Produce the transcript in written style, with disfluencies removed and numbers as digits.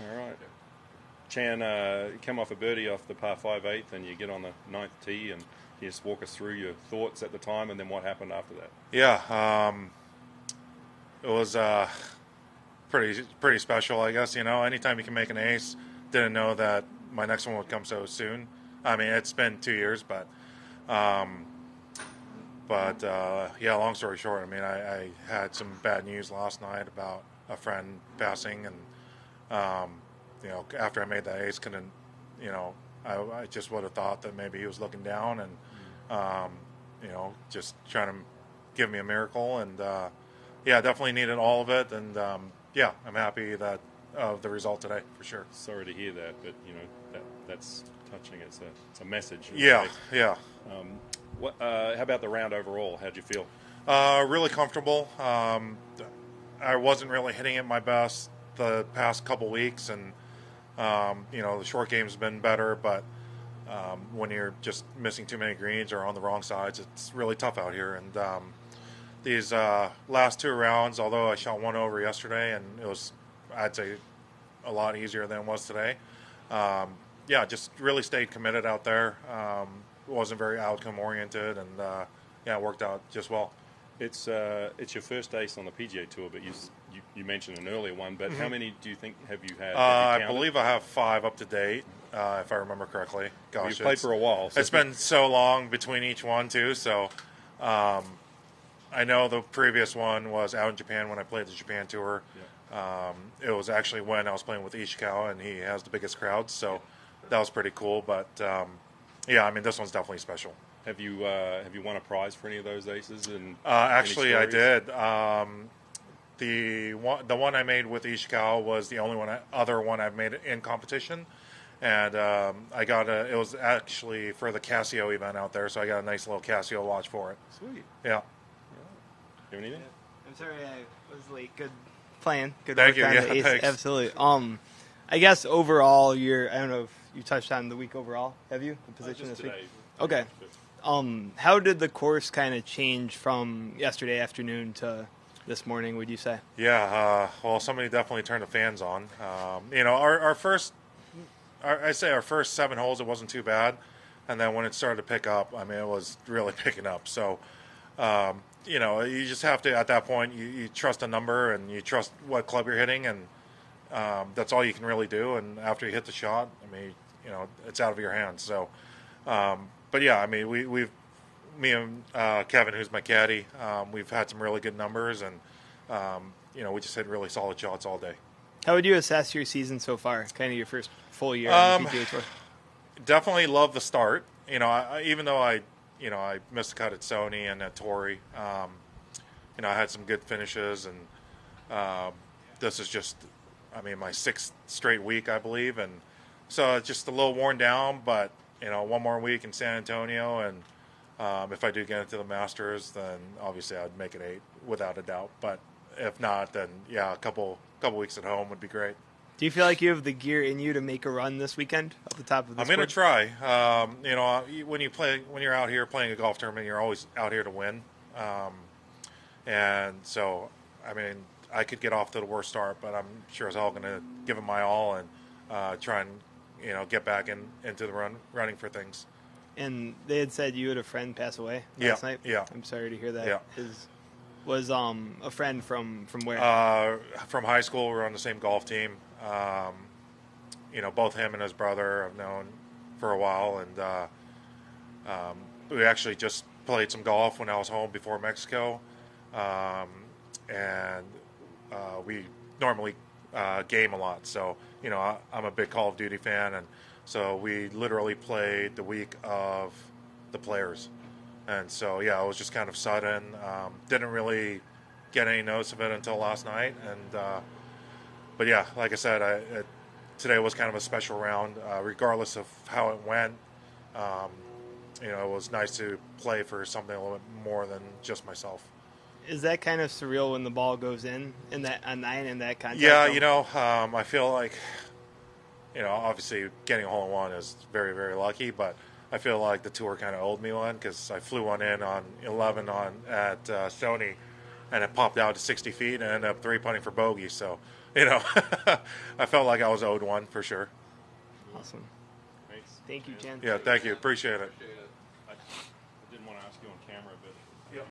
All right. Chan, come off a birdie off the par 5 eighth, and you get on the ninth tee, and you just walk us through your thoughts at the time, and then what happened after that. Yeah, it was pretty special, I guess. Anytime you can make an ace, didn't know that my next one would come so soon. I mean, it's been 2 years, um, yeah. Long story short, I mean, I had some bad news last night about a friend passing, and after I made that ace, couldn't, I just would have thought that maybe he was looking down and, just trying to give me a miracle. And, yeah, definitely needed all of it. And, yeah, I'm happy that of the result today, for sure. Sorry to hear that, but, that's touching. It's a message. Yeah, yeah. How about the round overall? How'd you feel? Really comfortable. I wasn't really hitting it my best the past couple weeks, and the short game's been better, but when you're just missing too many greens or on the wrong sides, it's really tough out here. And these last two rounds, although I shot one over yesterday, and it was, I'd say, a lot easier than it was today. Yeah, just really stayed committed out there. Wasn't very outcome oriented, and yeah, it worked out just well. It's your first ace on the PGA Tour, but you mentioned an earlier one. But how many do you think have you had? I believe I have 5 up to date, if I remember correctly. Gosh, you've played for a while. So it's been so long between each one too. So I know the previous one was out in Japan when I played the Japan Tour. Yeah. It was actually when I was playing with Ishikawa, and he has the biggest crowds, so that was pretty cool. But yeah, I mean, this one's definitely special. Have you won a prize for any of those aces? And actually, I did. The one I made with Ishikawa was the only other one I've made in competition, and I got it was actually for the Casio event out there, so I got a nice little Casio watch for it. Sweet. Yeah. You have anything? I'm sorry I was late. Good playing. Good Thank work you. on the ace. Thanks. Absolutely. I guess overall, I don't know if you touched on the week overall. Have you? The position Just this today. week? Okay. How did the course kind of change from yesterday afternoon to this morning, would you say? Yeah, well, somebody definitely turned the fans on. Our first 7 holes, it wasn't too bad. And then when it started to pick up, I mean, it was really picking up. So, you just have to, at that point, you trust a number and you trust what club you're hitting, and that's all you can really do. And after you hit the shot, I mean, it's out of your hands. So, but yeah, I mean, me and Kevin, who's my caddy, we've had some really good numbers, and we just hit really solid shots all day. How would you assess your season so far? Kind of your first full year on the PGA Tour. Definitely love the start. Even though I missed a cut at Sony and at Torrey, I had some good finishes, and this is just, I mean, my 6th straight week, I believe, and so it's just a little worn down, but one more week in San Antonio, and if I do get into the Masters, then obviously I'd make it 8 without a doubt. But if not, then yeah, a couple weeks at home would be great. Do you feel like you have the gear in you to make a run this weekend at the top of this? I'm going to try. When you're out here playing a golf tournament, you're always out here to win. And so, I mean, I could get off to the worst start, but I'm sure as hell going to give it my all and try and get back into the running for things. And they had said you had a friend pass away last night. Yeah. I'm sorry to hear that. Yeah. Was a friend from where? From high school. We were on the same golf team. Both him and his brother I've known for a while, and we actually just played some golf when I was home before Mexico, and we normally game a lot. So I'm a big Call of Duty fan, and so we literally played the week of the Players. And so, yeah, it was just kind of sudden. Didn't really get any notice of it until last night. And but, yeah, like I said, today was kind of a special round. Regardless of how it went, it was nice to play for something a little bit more than just myself. Is that kind of surreal when the ball goes in that on 9 in that context? Yeah, I feel like, obviously getting a hole-in-one is very, very lucky, but I feel like the tour kind of owed me one because I flew one in on 11 at Sony, and it popped out to 60 feet and ended up 3-putting for bogey. So, you know, I felt like I was owed one for sure. Awesome. Thank you, Jen. Yeah, thank you. Appreciate it. Appreciate it.